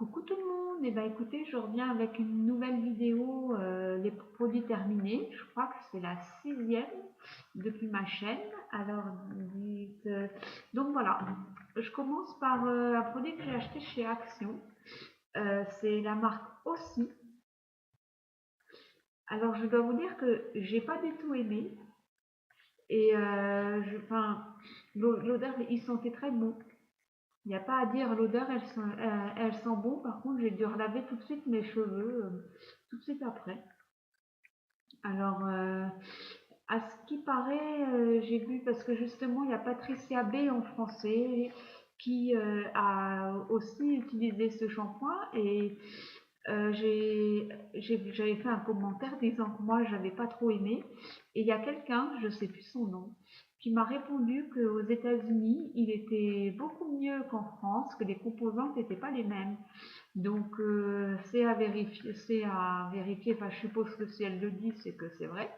Coucou tout le monde, et ben écoutez, je reviens avec une nouvelle vidéo, les produits terminés. Je crois que c'est la 6e depuis ma chaîne. Alors, donc voilà, je commence par un produit que j'ai acheté chez Action. C'est la marque Aussi. Alors, je dois vous dire que j'ai pas du tout aimé. Et enfin, l'odeur, il sentait très bon. Il n'y a pas à dire, l'odeur, elle sent bon. Par contre, j'ai dû relaver tout de suite mes cheveux, tout de suite après. Alors, à ce qui paraît, j'ai vu, parce que justement, il y a Patricia B en français qui a aussi utilisé ce shampoing et j'avais fait un commentaire disant que moi, j'avais pas trop aimé. Et il y a quelqu'un, je sais plus son nom, qui m'a répondu qu'aux États-Unis, il était beaucoup mieux qu'en France, que les composantes n'étaient pas les mêmes. Donc, c'est à vérifier, Enfin, je suppose que si elle le dit, c'est que c'est vrai.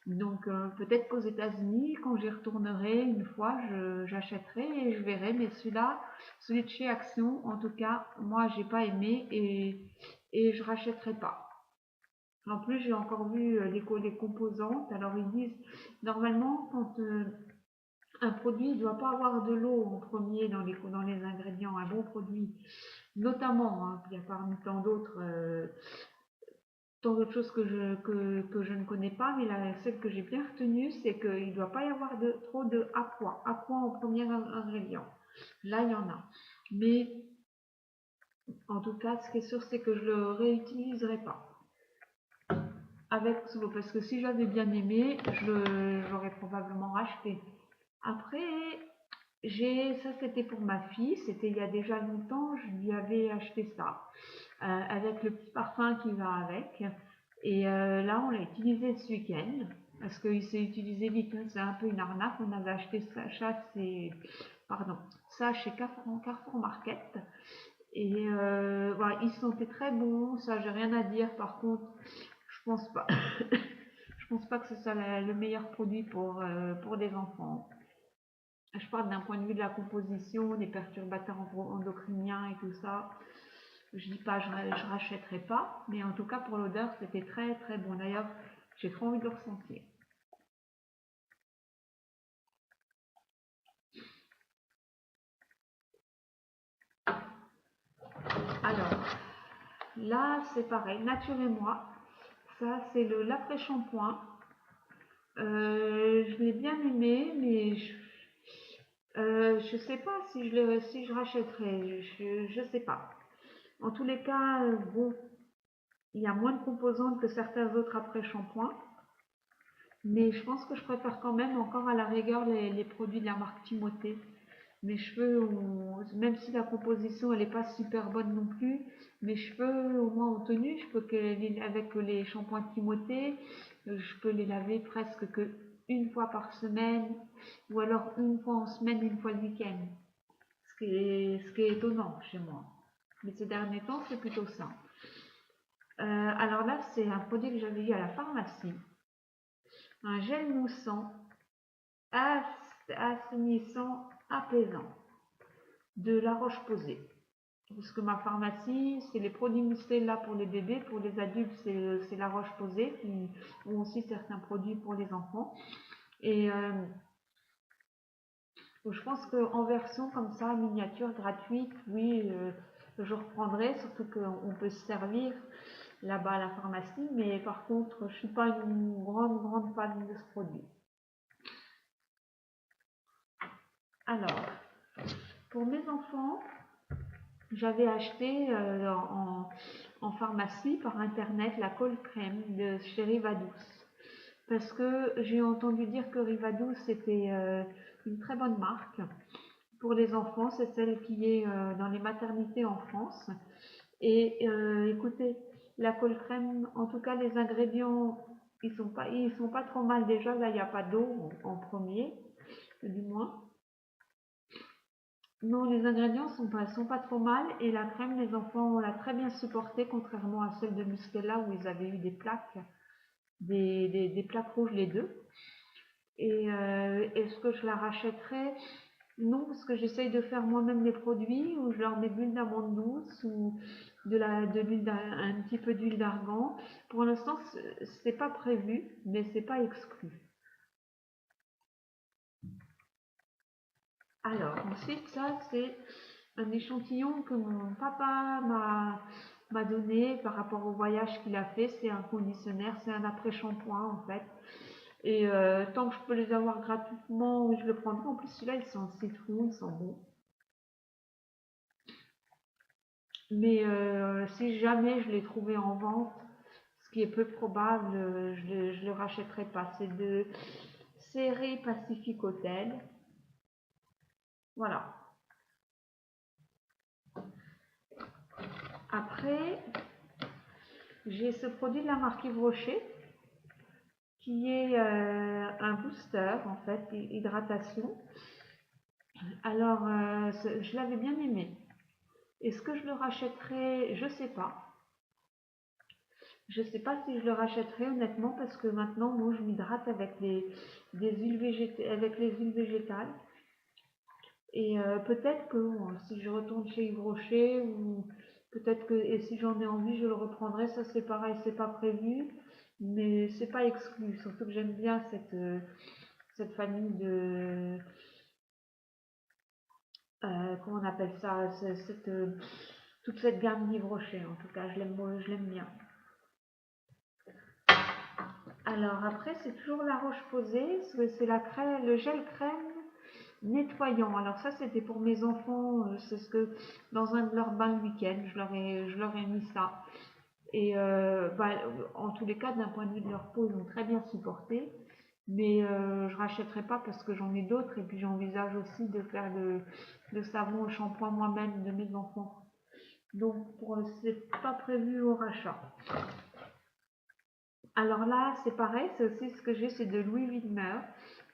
Donc, peut-être qu'aux États-Unis, quand j'y retournerai une fois, j'achèterai et je verrai. Mais celui-là, celui de chez Action, en tout cas, moi, j'ai pas aimé et je rachèterai pas. En plus, j'ai encore vu les composantes. Alors, ils disent, normalement, quand un produit ne doit pas avoir de l'eau en premier dans les ingrédients, un bon produit, notamment, hein, il y a parmi tant d'autres choses que je ne connais pas, mais celle que j'ai bien retenue, c'est qu'il ne doit pas y avoir trop de aqua. Aqua en premier ingrédient. Là, il y en a. Mais en tout cas, ce qui est sûr, c'est que je ne le réutiliserai pas avec l'eau, parce que si j'avais bien aimé, j'aurais probablement racheté. Après, ça c'était pour ma fille, c'était il y a déjà longtemps, je lui avais acheté ça, avec le petit parfum qui va avec. Et là, on l'a utilisé ce week-end, parce qu'il s'est utilisé vite, hein, c'est un peu une arnaque. On avait acheté ça chez Carrefour Market. Et voilà, il sentait très bon, ça j'ai rien à dire. Par contre, je pense pas, je pense pas que ce soit le meilleur produit pour des enfants. Je parle d'un point de vue de la composition, des perturbateurs endocriniens et tout ça. Je dis pas, je rachèterai pas, mais en tout cas pour l'odeur, c'était très très bon. D'ailleurs, j'ai trop envie de le ressentir. Alors, là, c'est pareil, Nature et moi. Ça, c'est l'après-shampoing. Je l'ai bien aimé, mais je sais pas si je rachèterai. Je sais pas. En tous les cas, bon, il y a moins de composantes que certains autres après-shampoings. Mais je pense que je préfère quand même encore à la rigueur les produits de la marque Timothée. Mes cheveux, même si la composition elle n'est pas super bonne non plus, mes cheveux au moins en tenue, avec les shampoings Timothée, je peux les laver presque que une fois par semaine, ou alors une fois en semaine, une fois le week-end. Ce qui est étonnant chez moi. Mais ces derniers temps, c'est plutôt ça. Alors là, c'est un produit que j'avais eu à la pharmacie. Un gel moussant, assainissant, apaisant de La Roche-Posay. Parce que ma pharmacie, c'est les produits Mustela pour les bébés, pour les adultes, c'est La Roche-Posay, qui ont aussi certains produits pour les enfants. Et je pense qu'en version comme ça, miniature, gratuite, oui, je reprendrai, surtout qu'on peut se servir là-bas à la pharmacie, mais par contre, je ne suis pas une grande fan de ce produit. Alors, pour mes enfants, j'avais acheté en pharmacie par internet la colle crème de chez Rivadouce. Parce que j'ai entendu dire que Rivadouce c'était une très bonne marque. Pour les enfants, c'est celle qui est dans les maternités en France. Et écoutez, la colle crème, en tout cas les ingrédients, ils sont pas trop mal déjà. Là, il n'y a pas d'eau en premier, du moins. Non, les ingrédients sont pas trop mal et la crème, les enfants l'a très bien supportée, contrairement à celle de Mustela où ils avaient eu des plaques, des plaques rouges les deux. Et est-ce que je la rachèterais? Non, parce que j'essaye de faire moi-même les produits où je leur mets de l'huile d'amande douce ou de l'huile un petit peu d'huile d'argan. Pour l'instant, c'est pas prévu, mais c'est pas exclu. Alors, ensuite, ça, c'est un échantillon que mon papa m'a donné par rapport au voyage qu'il a fait. C'est un conditionnaire, c'est un après-shampoing en fait. Et tant que je peux les avoir gratuitement, je le prendrai. En plus, celui-là, il sent le citron, il sent bon. Mais si jamais je l'ai trouvé en vente, ce qui est peu probable, je le rachèterai pas. C'est de Série Pacific Hotel. Voilà. Après, j'ai ce produit de la marque Yves Rocher qui est un booster, en fait, hydratation. Alors, je l'avais bien aimé. Est-ce que je le rachèterai? Je sais pas. Je sais pas si je le rachèterai honnêtement parce que maintenant, moi, je m'hydrate avec avec les huiles végétales. Et peut-être que si je retourne chez Yves Rocher ou peut-être que et si j'en ai envie, je le reprendrai. Ça, c'est pareil, c'est pas prévu, mais c'est pas exclu. Surtout que j'aime bien cette famille de comment on appelle ça, toute cette gamme Yves Rocher. En tout cas, je l'aime bien. Alors après, c'est toujours la Roche-Posay, c'est la crème, le gel crème nettoyant. Alors ça, c'était pour mes enfants, c'est ce que dans un de leurs bains le week-end, je leur ai mis ça. Et bah, en tous les cas, d'un point de vue de leur peau, ils ont très bien supporté. Mais je rachèterai pas parce que j'en ai d'autres et puis j'envisage aussi de faire le savon au shampoing moi-même de mes enfants. Donc c'est pas prévu au rachat. Alors là, c'est pareil, c'est aussi ce que j'ai, c'est de Louis Widmer.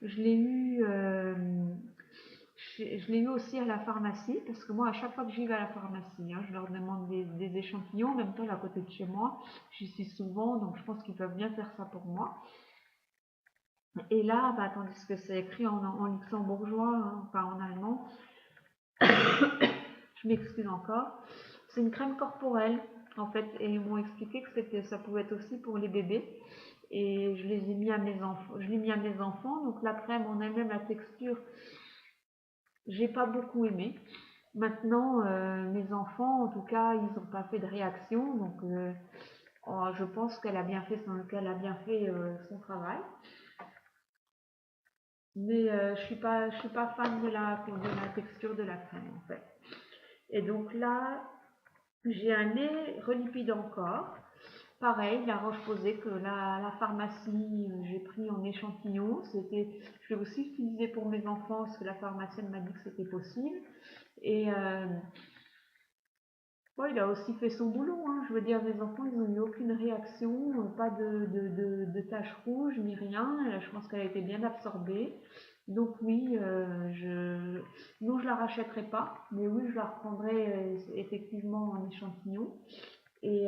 Je l'ai eu, je l'ai eu aussi à la pharmacie, parce que moi, à chaque fois que j'y vais à la pharmacie, je leur demande des échantillons, en même temps, à côté de chez moi, j'y suis souvent, donc je pense qu'ils peuvent bien faire ça pour moi. Et là, bah, tandis que c'est écrit en luxembourgeois, pas en allemand, je m'excuse encore, c'est une crème corporelle, en fait, et ils m'ont expliqué que ça pouvait être aussi pour les bébés. Et je les ai mis à mes enfants, je l'ai mis à mes enfants, donc la crème en elle-même, la texture, j'ai pas beaucoup aimé. Maintenant, mes enfants, en tout cas, ils n'ont pas fait de réaction, donc je pense qu'elle a bien fait son travail. Mais je suis pas fan de la texture de la crème en fait. Et donc là, j'ai un nez relipide encore. Pareil, la Roche-Posay que la pharmacie, j'ai pris en échantillon. Je l'ai aussi utilisé pour mes enfants parce que la pharmacienne m'a dit que c'était possible. Et il a aussi fait son boulot. Je veux dire, mes enfants, ils n'ont eu aucune réaction, pas de taches rouges ni rien. Je pense qu'elle a été bien absorbée. Donc oui, non, je la rachèterai pas, mais oui, je la reprendrai effectivement en échantillon. Et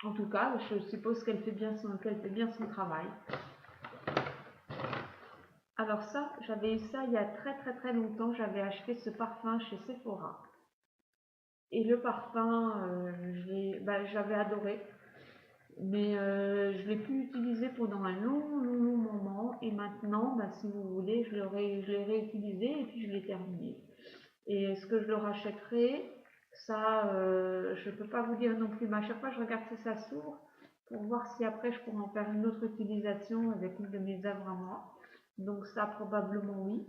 en tout cas, je suppose qu'elle fait bien son travail. Alors ça, j'avais eu ça il y a très très très longtemps. J'avais acheté ce parfum chez Sephora. Et le parfum, j'avais adoré. Mais je l'ai pu utiliser pendant un long moment. Et maintenant, si vous voulez, je l'ai réutilisé et puis je l'ai terminé. Et est-ce que je le rachèterai? Ça, je ne peux pas vous dire non plus. Mais à chaque fois, je regarde si ça s'ouvre pour voir si après je pourrais en faire une autre utilisation avec une de mes œuvres à moi. Donc ça, probablement oui.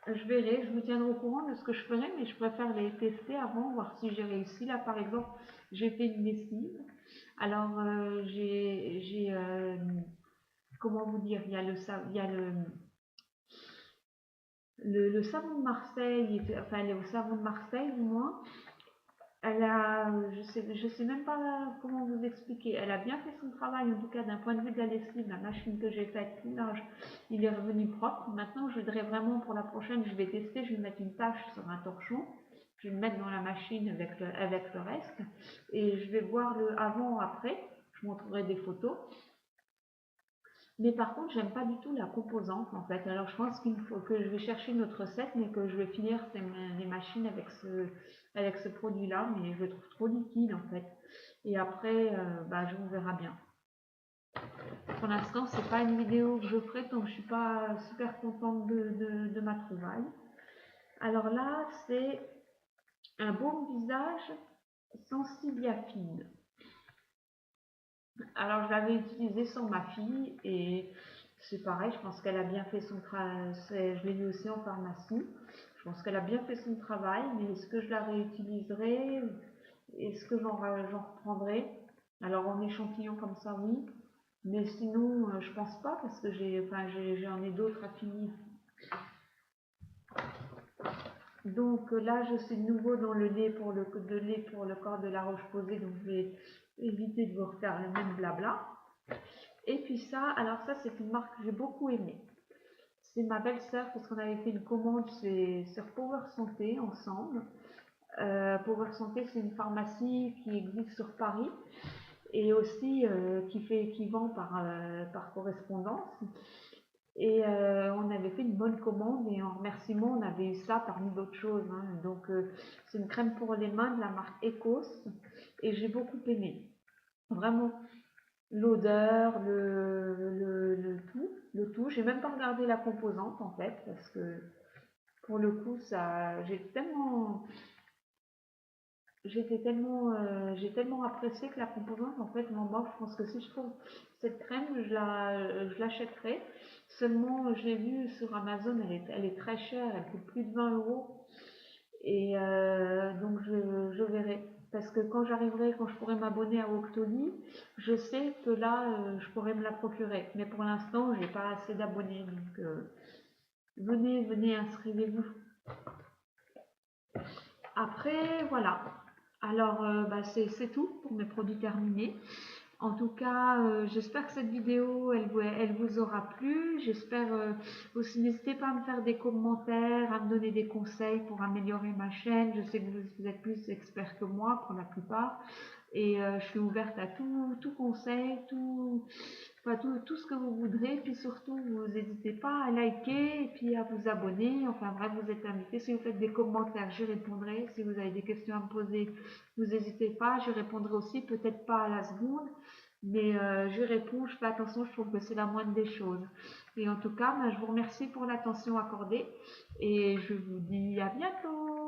Je verrai, je vous tiendrai au courant de ce que je ferai, mais je préfère les tester avant, voir si j'ai réussi. Là, par exemple, j'ai fait une lessive. Alors, comment vous dire, il y a le savon de Marseille, enfin, elle est au savon de Marseille, du moins. Je sais même pas comment vous expliquer. Elle a bien fait son travail, en tout cas d'un point de vue de la lessive, la machine que j'ai faite, il est revenu propre. Maintenant, je voudrais vraiment pour la prochaine, je vais tester, je vais mettre une tache sur un torchon, je vais le mettre dans la machine avec le reste, et je vais voir le avant après. Je montrerai des photos. Mais par contre, j'aime pas du tout la composante en fait. Alors je pense qu'il faut que je vais chercher une autre recette, mais que je vais finir les machines avec ce produit-là, mais je le trouve trop liquide en fait. Et après, bah, on verra bien. Pour l'instant, c'est pas une vidéo que je ferai tant que je suis pas super contente de ma trouvaille. Alors là, c'est un baume visage Sensibiafine. Alors, je l'avais utilisé sur ma fille et c'est pareil, je pense qu'elle a bien fait son travail. Je l'ai vu aussi en pharmacie. Je pense qu'elle a bien fait son travail, mais est-ce que je la réutiliserai? Est-ce que j'en reprendrai? Alors, en échantillon comme ça, oui. Mais sinon, je pense pas parce que j'en ai d'autres à finir. Donc là, je suis de nouveau dans le lait pour le corps de la Roche-Posay, donc je vais éviter de vous refaire le même blabla. Et puis ça, alors ça c'est une marque que j'ai beaucoup aimée. C'est ma belle-sœur parce qu'on avait fait une commande sur Power Santé ensemble. Power Santé, c'est une pharmacie qui existe sur Paris et aussi qui vend par correspondance. Et on avait fait une bonne commande et en remerciement, on avait eu ça parmi d'autres choses, hein. Donc, c'est une crème pour les mains de la marque Ecos et j'ai beaucoup aimé. Vraiment, l'odeur, le tout, le tout. J'ai même pas regardé la composante en fait parce que pour le coup, j'ai tellement apprécié que la composante, en fait, moi, je pense que si je trouve cette crème, je l'achèterai. Seulement, j'ai vu sur Amazon, elle est très chère, elle coûte plus de 20 €. Et donc, je verrai. Parce que quand je pourrai m'abonner à Octoly, je sais que là, je pourrais me la procurer. Mais pour l'instant, j'ai pas assez d'abonnés. Donc, venez, inscrivez-vous. Après, voilà. Alors, bah, c'est tout pour mes produits terminés. En tout cas, j'espère que cette vidéo, elle vous aura plu. J'espère aussi, n'hésitez pas à me faire des commentaires, à me donner des conseils pour améliorer ma chaîne. Je sais que vous êtes plus expert que moi pour la plupart. Et je suis ouverte à tout conseil, tout ce que vous voudrez. Puis surtout, vous n'hésitez pas à liker et puis à vous abonner. Enfin bref, vous êtes invités. Si vous faites des commentaires, j'y répondrai. Si vous avez des questions à me poser, vous n'hésitez pas. Je répondrai aussi, peut-être pas à la seconde. Mais je réponds, je fais attention, je trouve que c'est la moindre des choses. Et en tout cas, je vous remercie pour l'attention accordée et je vous dis à bientôt.